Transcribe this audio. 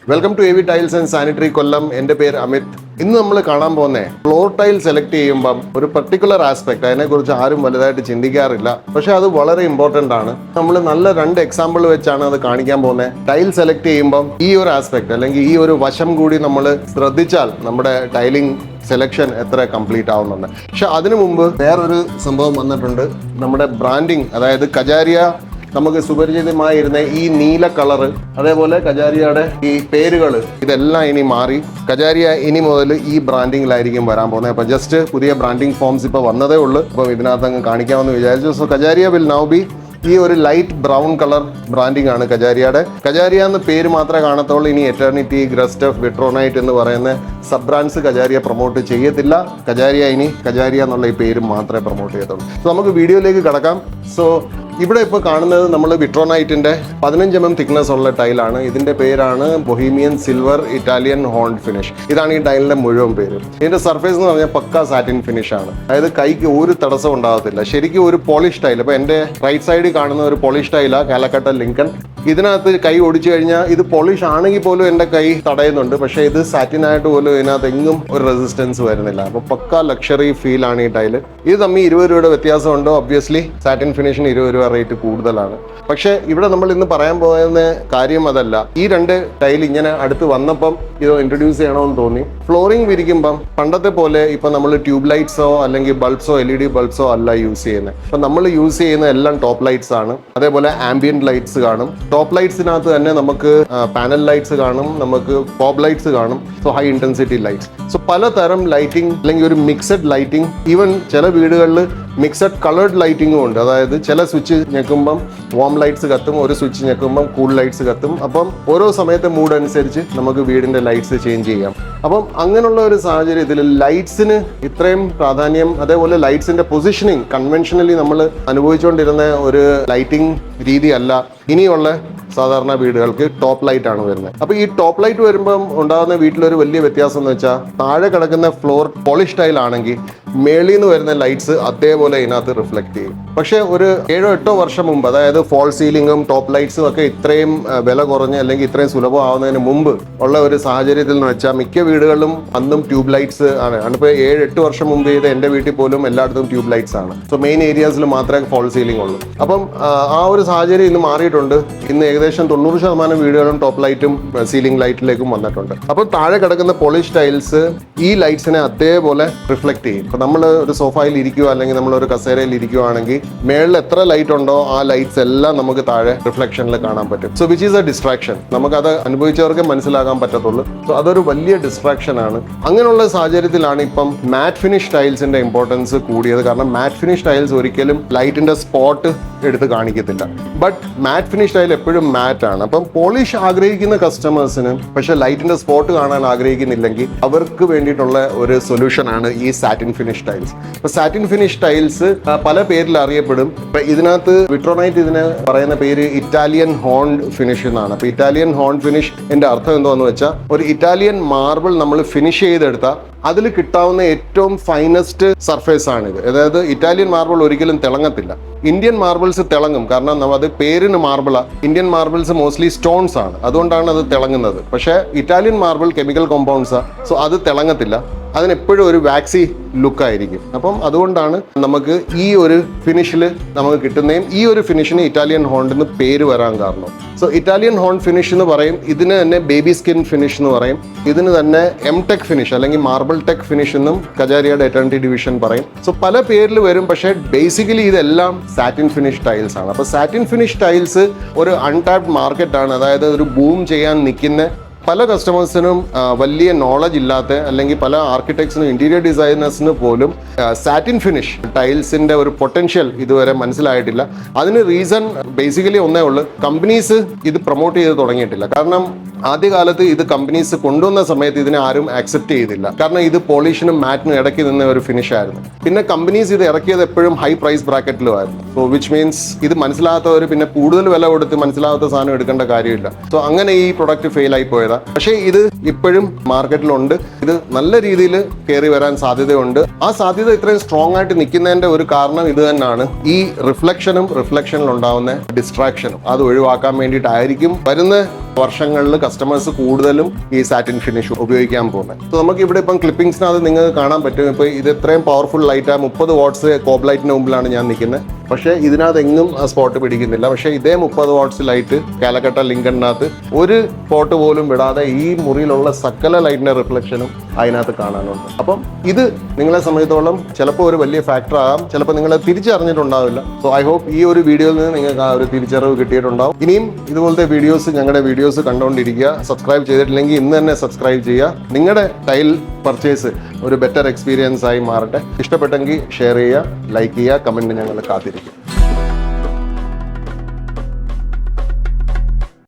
Welcome to AV tiles and sanitary Kollam. എൻ്റെ പേര് അമിത്. ഇന്ന് നമ്മൾ കാണാൻ പോകുന്നത് ഫ്ലോർ ടൈൽ സെലക്ട് ചെയ്യുമ്പം ഒരു പർട്ടിക്കുലർ ആസ്പെക്ട്, അതിനെക്കുറിച്ച് ആരും വലുതായിട്ട് ചിന്തിക്കാറില്ല, പക്ഷെ അത് വളരെ ഇമ്പോർട്ടൻ്റ് ആണ്. നമ്മൾ നല്ല 2 എക്സാമ്പിൾ വെച്ചാണ് അത് കാണിക്കാൻ പോകുന്നത്. ടൈൽ സെലക്ട് ചെയ്യുമ്പം ഈ ഒരു ആസ്പെക്ട് അല്ലെങ്കിൽ ഈ ഒരു വശം കൂടി നമ്മൾ ശ്രദ്ധിച്ചാൽ നമ്മുടെ ടൈലിംഗ് സെലക്ഷൻ എത്ര കംപ്ലീറ്റ് ആവുന്നുണ്ട്. പക്ഷെ അതിനു മുമ്പ് വേറൊരു സംഭവം വന്നിട്ടുണ്ട്. നമ്മുടെ ബ്രാൻഡിങ്, അതായത് കജാരിയ നമുക്ക് സുപരിചിതമായിരുന്ന ഈ നീല കളറ്, അതേപോലെ കജാരിയയുടെ ഈ പേരുകൾ, ഇതെല്ലാം ഇനി മാറി കജാരിയ ഇനി മുതൽ ഈ ബ്രാൻഡിങ്ങിലായിരിക്കും വരാൻ പോകുന്നത്. അപ്പോൾ ജസ്റ്റ് പുതിയ ബ്രാൻഡിങ് ഫോംസ് ഇപ്പോൾ വന്നതേ ഉള്ളൂ. അപ്പോൾ ഇതിനകത്ത് അങ്ങ് കാണിക്കാമെന്ന് വിചാരിച്ചു. So Kajaria will now B ഈ ഒരു ലൈറ്റ് ബ്രൗൺ കളർ ബ്രാൻഡിങ് ആണ് കജാരിയയുടെ. കജാരിയ എന്ന് പേര് മാത്രമേ കാണത്തുള്ളൂ. ഇനി എറ്റർണിറ്റി, ഗ്രസ്റ്റഫ്, വിട്രോനൈറ്റ് എന്ന് പറയുന്ന സബ് ബ്രാൻഡ്സ് കജാരിയ പ്രൊമോട്ട് ചെയ്യത്തില്ല. കജാരിയ ഇനി കജാരിയ എന്നുള്ള ഈ പേര് മാത്രമേ പ്രൊമോട്ട് ചെയ്യത്തുള്ളൂ. സോ നമുക്ക് വീഡിയോയിലേക്ക് കടക്കാം. സോ ഇവിടെ ഇപ്പോൾ കാണുന്നത് നമ്മൾ വിട്രോനൈറ്റിൻ്റെ 15 mm തിക്നെസ് ഉള്ള ടൈലാണ്. ഇതിൻ്റെ പേരാണ് ബൊഹീമിയൻ സിൽവർ ഇറ്റാലിയൻ ഹോൺഡ് ഫിനിഷ്. ഇതാണ് ഈ ടൈലിൻ്റെ മുഴുവൻ പേര്. ഇതിൻ്റെ സർഫേസ് എന്ന് പറഞ്ഞാൽ പക്ക സാറ്റിൻ ഫിനിഷ് ആണ്. അതായത് കൈക്ക് ഒരു തടസ്സം ഉണ്ടാകത്തില്ല. ശരിക്കും ഒരു പോളിഷ് ടൈൽ. ഇപ്പോൾ എൻ്റെ റൈറ്റ് സൈഡിൽ കാണുന്ന ഒരു പോളിഷ് ടൈലാണ്, കാലക്കട്ട ലിങ്കൺ. ഇതിനകത്ത് കൈ ഒടിച്ചു കഴിഞ്ഞാൽ ഇത് പോളിഷ് ആണെങ്കിൽ പോലും എൻ്റെ കൈ തടയുന്നുണ്ട്. പക്ഷേ ഇത് സാറ്റിനായിട്ട് പോലും ഇതിനകത്ത് എങ്ങും ഒരു റെസിസ്റ്റൻസ് വരുന്നില്ല. അപ്പോൾ പക്ക ലക്ഷറി ഫീൽ ആണ് ഈ ടൈല്. ഇത് തമ്മിൽ 20 രൂപയുടെ വ്യത്യാസമുണ്ട്. ഒബ്വിയസ്ലി സാറ്റിൻ ഫിനിഷിന് 20 രൂപ റേറ്റ് കൂടുതലാണ്. പക്ഷേ ഇവിടെ നമ്മൾ ഇന്ന് പറയാൻ പോകുന്ന കാര്യം അതല്ല. ഈ 2 ടൈൽ ഇങ്ങനെ അടുത്ത് വന്നപ്പം ഇത് ഇൻട്രൊഡ്യൂസ് ചെയ്യണമെന്ന് തോന്നി. ഫ്ലോറിംഗ് വിരിക്കുമ്പം പണ്ടത്തെ പോലെ ഇപ്പം നമ്മൾ ട്യൂബ് ലൈറ്റ്സോ അല്ലെങ്കിൽ ബൾബ്സോ LED ബൾബ്സോ അല്ല യൂസ് ചെയ്യുന്നത്. ഇപ്പം നമ്മൾ യൂസ് ചെയ്യുന്ന എല്ലാം ടോപ്പ് ലൈറ്റ്സ് ആണ്. അതേപോലെ ആംബിയന്റ് ലൈറ്റ്സ് കാണും. ടോപ്പ് ലൈറ്റ്സിനകത്ത് തന്നെ നമുക്ക് പാനൽ ലൈറ്റ്സ് കാണും, നമുക്ക് പോപ്പ് ലൈറ്റ്സ് കാണും. So high intensity lights. So പലതരം ലൈറ്റിംഗ് അല്ലെങ്കിൽ ഒരു മിക്സഡ് ലൈറ്റിംഗ്, ഈവൻ ചില വീടുകളിൽ മിക്സഡ് കളേർഡ് ലൈറ്റിംഗും ഉണ്ട്. അതായത് ചില സ്വിച്ച് ഞെക്കുമ്പം വാം ലൈറ്റ്സ് കത്തും, ഒരു സ്വിച്ച് ഞെക്കുമ്പം കൂൾ ലൈറ്റ്സ് കത്തും. അപ്പം ഓരോ സമയത്തെ മൂഡ് അനുസരിച്ച് നമുക്ക് വീടിന്റെ ലൈറ്റ്സ് ചേഞ്ച് ചെയ്യാം. അപ്പം അങ്ങനെയുള്ള ഒരു സാഹചര്യത്തിൽ ലൈറ്റ്സിന് ഇത്രയും പ്രാധാന്യം, അതേപോലെ ലൈറ്റ്സിന്റെ പൊസിഷനിങ് കൺവെൻഷനലി നമ്മൾ അനുഭവിച്ചുകൊണ്ടിരുന്ന ഒരു ലൈറ്റിംഗ് രീതിയല്ല ഇനിയുള്ള സാധാരണ വീടുകൾക്ക് ടോപ്പ് ലൈറ്റ് ആണ് വരുന്നത്. അപ്പൊ ഈ ടോപ്പ് ലൈറ്റ് വരുമ്പം ഉണ്ടാകുന്ന വീട്ടിലൊരു വലിയ വ്യത്യാസം എന്ന് വെച്ചാൽ താഴെ കിടക്കുന്ന ഫ്ലോർ പോളിഷ് ടൈൽ ആണെങ്കിൽ മേളിൽ നിന്ന് വരുന്ന ലൈറ്റ്സ് അതേപോലെ ഇതിനകത്ത് റിഫ്ലക്ട് ചെയ്യും. പക്ഷെ ഒരു 7-8 വർഷം മുമ്പ്, അതായത് ഫോൾ സീലിംഗും ടോപ്പ് ലൈറ്റ്സും ഒക്കെ ഇത്രയും വില കുറഞ്ഞ് അല്ലെങ്കിൽ ഇത്രയും സുലഭമാവുന്നതിന് മുമ്പ് ഉള്ള ഒരു സാഹചര്യത്തിൽ എന്ന് വെച്ചാൽ മിക്ക വീടുകളിലും അന്നും ട്യൂബ് ലൈറ്റ്സ് ആണ്. ഇപ്പോൾ 7-8 വർഷം മുമ്പ് ചെയ്ത് എൻ്റെ വീട്ടിൽ പോലും എല്ലായിടത്തും ട്യൂബ് ലൈറ്റ്സ് ആണ്. സോ മെയിൻ ഏരിയാസിൽ മാത്രമേ ഫോൾ സീലിംഗ് ഉള്ളൂ. അപ്പം ആ ഒരു സാഹചര്യം ഇന്ന് മാറിയിട്ടുണ്ട്. ഇന്ന് ഏകദേശം 90% വീടുകളും ടോപ്പ് ലൈറ്റും സീലിംഗ് ലൈറ്റിലേക്കും വന്നിട്ടുണ്ട്. അപ്പോൾ താഴെ കിടക്കുന്ന പോളിഷ് ടൈൽസ് ഈ ലൈറ്റ്സിനെ അതേപോലെ റിഫ്ലക്ട് ചെയ്യും. ഇപ്പോൾ നമ്മൾ ഒരു സോഫയിൽ ഇരിക്കുക അല്ലെങ്കിൽ നമ്മൾ ഒരു കസേരയിൽ ഇരിക്കുകയാണെങ്കിൽ മേളിൽ എത്ര ലൈറ്റ് ഉണ്ടോ ആ ലൈറ്റ്സ് എല്ലാം നമുക്ക് താഴെ റിഫ്ലക്ഷനിൽ കാണാൻ പറ്റും. So which is A distraction. നമുക്കത് അനുഭവിച്ചവർക്ക് മനസ്സിലാക്കാൻ പറ്റത്തുള്ളൂ. സോ അതൊരു വലിയ ഡിസ്ട്രാക്ഷൻ ആണ്. അങ്ങനെയുള്ള സാഹചര്യത്തിലാണ് ഇപ്പം മാറ്റ് ഫിനിഷ് ടൈൽസിന്റെ ഇമ്പോർട്ടൻസ് കൂടിയത്. കാരണം മാറ്റ് ഫിനിഷ് ടൈൽസ് ഒരിക്കലും ലൈറ്റിന്റെ സ്പോട്ട് എടുത്ത് കാണിക്കത്തില്ല. ബട്ട് മാറ്റ് ഫിനിഷ് ടൈൽ എപ്പോഴും മാറ്റ് ആണ്. അപ്പം പോളിഷ് ആഗ്രഹിക്കുന്ന കസ്റ്റമേഴ്സിന് പക്ഷെ ലൈറ്റിന്റെ സ്പോട്ട് കാണാൻ ആഗ്രഹിക്കുന്നില്ലെങ്കിൽ അവർക്ക് വേണ്ടിയിട്ടുള്ള ഒരു സൊല്യൂഷൻ ആണ് ഈ സാറ്റിൻ ഫിനിഷ് ടൈൽസ്. ഇപ്പൊ സാറ്റിൻ ഫിനിഷ് ടൈൽസ് പല പേരിൽ അറിയപ്പെടും. ഇപ്പൊ ഇതിനകത്ത് വിട്രോനൈറ്റ് ഇതിന് പറയുന്ന പേര് ഇറ്റാലിയൻ ഹോൺഡ് ഫിനിഷ് എന്നാണ്. അപ്പൊ ഇറ്റാലിയൻ ഹോൺഡ് ഫിനിഷ് എന്റെ അർത്ഥം എന്താന്ന് വെച്ചാൽ ഒരു ഇറ്റാലിയൻ മാർബിൾ നമ്മൾ ഫിനിഷ് ചെയ്തെടുത്താൽ അതിൽ കിട്ടാവുന്ന ഏറ്റവും ഫൈനസ്റ്റ് സർഫേസ് ആണിത്. അതായത് ഇറ്റാലിയൻ മാർബിൾ ഒരിക്കലും തിളങ്ങത്തില്ല. ഇന്ത്യൻ മാർബിൾസ് തിളങ്ങും, കാരണം അത് പേരിന് മാർബിളാണ്. ഇന്ത്യൻ മാർബിൾസ് മോസ്റ്റ്ലി സ്റ്റോൺസ് ആണ്, അതുകൊണ്ടാണ് അത് തിളങ്ങുന്നത്. പക്ഷേ ഇറ്റാലിയൻ മാർബിൾ കെമിക്കൽ കോമ്പൗണ്ട്സാണ്. സോ അത് തിളങ്ങത്തില്ല. അതിനെപ്പോഴും ഒരു വാക്സി ലുക്കായിരിക്കും. അപ്പം അതുകൊണ്ടാണ് നമുക്ക് ഈ ഒരു ഫിനിഷിൽ നമുക്ക് കിട്ടുന്നതും ഈ ഒരു ഫിനിഷിന് ഇറ്റാലിയൻ ഹോണ്ട് എന്ന് പേര് വരാൻ കാരണം. സോ ഇറ്റാലിയൻ ഹോണ്ട് ഫിനിഷ് എന്ന് പറയും. ഇതിന് തന്നെ ബേബി സ്കിൻ ഫിനിഷ് എന്ന് പറയും. ഇതിന് തന്നെ ടെക് ഫിനിഷ് അല്ലെങ്കിൽ മാർബിൾ ടെക് ഫിനിഷ് എന്നും കജാരിയയുടെ എറ്റർണിറ്റി ഡിവിഷൻ പറയും. സോ പല പേരിൽ വരും. പക്ഷേ ബേസിക്കലി ഇതെല്ലാം സാറ്റിൻ ഫിനിഷ് ടൈൽസ് ആണ്. അപ്പോൾ സാറ്റിൻ ഫിനിഷ് ടൈൽസ് ഒരു അൺടാപ്ഡ് മാർക്കറ്റാണ്. അതായത് ഒരു ബൂം ചെയ്യാൻ നിൽക്കുന്ന പല കസ്റ്റമേഴ്സിനും വലിയ നോളജ് ഇല്ലാത്ത അല്ലെങ്കിൽ പല ആർക്കിടെക്ട്സിനും ഇന്റീരിയർ ഡിസൈനേഴ്സിന് പോലും സാറ്റിൻ ഫിനിഷ് ടൈൽസിന്റെ ഒരു പൊട്ടൻഷ്യൽ ഇതുവരെ മനസ്സിലായിട്ടില്ല. അതിന് റീസൺ ബേസിക്കലി ഒന്നേ ഉള്ളൂ, കമ്പനീസ് ഇത് പ്രൊമോട്ട് ചെയ്ത് തുടങ്ങിയിട്ടില്ല. കാരണം ആദ്യകാലത്ത് ഇത് കമ്പനീസ് കൊണ്ടുവന്ന സമയത്ത് ഇതിനെ ആരും ആക്സെപ്റ്റ് ചെയ്തില്ല. കാരണം ഇത് പോളിഷിനും മാറ്റിനും ഇടയ്ക്ക് നിന്ന ഒരു ഫിനിഷ് ആയിരുന്നു. പിന്നെ കമ്പനീസ് ഇത് ഇറക്കിയത് എപ്പോഴും ഹൈ പ്രൈസ് ബ്രാക്കറ്റിലും ആയിരുന്നു. സോ വിച്ച് മീൻസ് ഇത് മനസ്സിലാകാത്തവർ പിന്നെ കൂടുതൽ വില കൊടുത്ത് മനസ്സിലാകാത്ത സാധനം എടുക്കേണ്ട കാര്യമില്ല. സോ അങ്ങനെ ഈ പ്രൊഡക്റ്റ് ഫെയിൽ ആയി പോയതാ. പക്ഷേ ഇത് ഇപ്പോഴും മാർക്കറ്റിലുണ്ട്. ഇത് നല്ല രീതിയിൽ കയറി വരാൻ സാധ്യതയുണ്ട്. ആ സാധ്യത ഇത്രയും സ്ട്രോങ് ആയിട്ട് നിൽക്കുന്നതിന്റെ ഒരു കാരണം ഇത് തന്നെയാണ്. ഈ റിഫ്ലക്ഷനിൽ ഉണ്ടാവുന്ന ഡിസ്ട്രാക്ഷനും അത് ഒഴിവാക്കാൻ വേണ്ടിയിട്ടായിരിക്കും വരുന്ന വർഷങ്ങളിൽ കസ്റ്റമേഴ്സ് കൂടുതലും ഈ സാറ്റിൻ ഫിനിഷ് ഉപയോഗിക്കാൻ പോകുന്നത്. സോ നമുക്ക് ഇവിടെ ഇപ്പം ക്ലിപ്പിംഗ്സിനകത്ത് നിങ്ങൾക്ക് കാണാൻ പറ്റും. ഇപ്പോൾ ഇത് ഇത്രയും പവർഫുൾ ലൈറ്റ് 30 വാട്ട്സ് കോബ് ലൈറ്റിന് മുമ്പിലാണ് ഞാൻ നിൽക്കുന്നത്. പക്ഷേ ഇതിനകത്ത് എങ്ങും സ്പോട്ട് പിടിക്കുന്നില്ല. പക്ഷേ ഇതേ 30 വാട്ട്സ് ലൈറ്റ് കാലക്കട്ട ലിങ്കണിനകത്ത് ഒരു സ്പോട്ട് പോലും വിടാതെ ഈ മുറിയിലുള്ള സകല ലൈറ്റിന്റെ റിഫ്ലക്ഷനും അതിനകത്ത് കാണാനുണ്ട്. അപ്പം ഇത് നിങ്ങളെ സംബന്ധിച്ചോളം ചിലപ്പോൾ ഒരു വലിയ ഫാക്ടർ ആകാം, ചിലപ്പോൾ നിങ്ങൾ തിരിച്ചറിഞ്ഞിട്ടുണ്ടാവില്ല. സോ ഐ ഹോപ്പ് ഈ ഒരു വീഡിയോയിൽ നിന്ന് നിങ്ങൾക്ക് ആ ഒരു തിരിച്ചറിവ് കിട്ടിയിട്ടുണ്ടാവും. ഇനിയും ഇതുപോലത്തെ ഞങ്ങളുടെ വീഡിയോസ് കണ്ടുകൊണ്ടിരിക്കുക. സബ്സ്ക്രൈബ് ചെയ്തിട്ടില്ലെങ്കിൽ ഇന്ന് തന്നെ സബ്സ്ക്രൈബ് ചെയ്യുക. നിങ്ങളുടെ ടൈൽ പർച്ചേസ് ഒരു ബെറ്റർ എക്സ്പീരിയൻസ് ആയി മാറട്ടെ. ഇഷ്ടപ്പെട്ടെങ്കിൽ ഷെയർ ചെയ്യുക, ലൈക്ക് ചെയ്യുക, കമൻറ്റ് ഞങ്ങൾ കാത്തിരിക്കും.